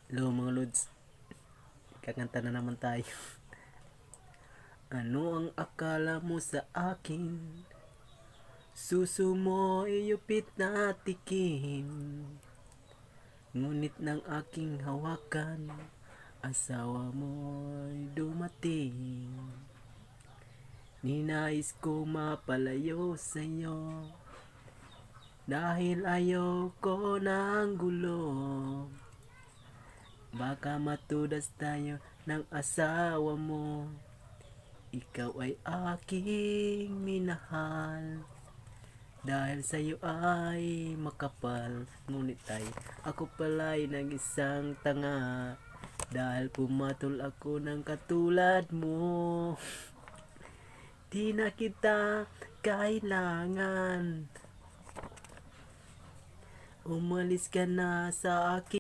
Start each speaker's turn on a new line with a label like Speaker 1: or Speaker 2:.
Speaker 1: Hello mga lods, kakanta na naman tayo. Ano ang akala mo sa akin? Suso mo iyupit na tikim. Ngunit ng aking hawakan, asawa mo'y dumating. Ninais ko mapalayo sa'yo, dahil ayoko ng gulo. Baka matudas tayo ng asawa mo. Ikaw ay aking minahal, dahil sa'yo ay makapal. Ngunit ay ako pala'y nag-isang tanga, dahil pumatol ako ng katulad mo. Di na kita kailangan, umalis ka na sa akin.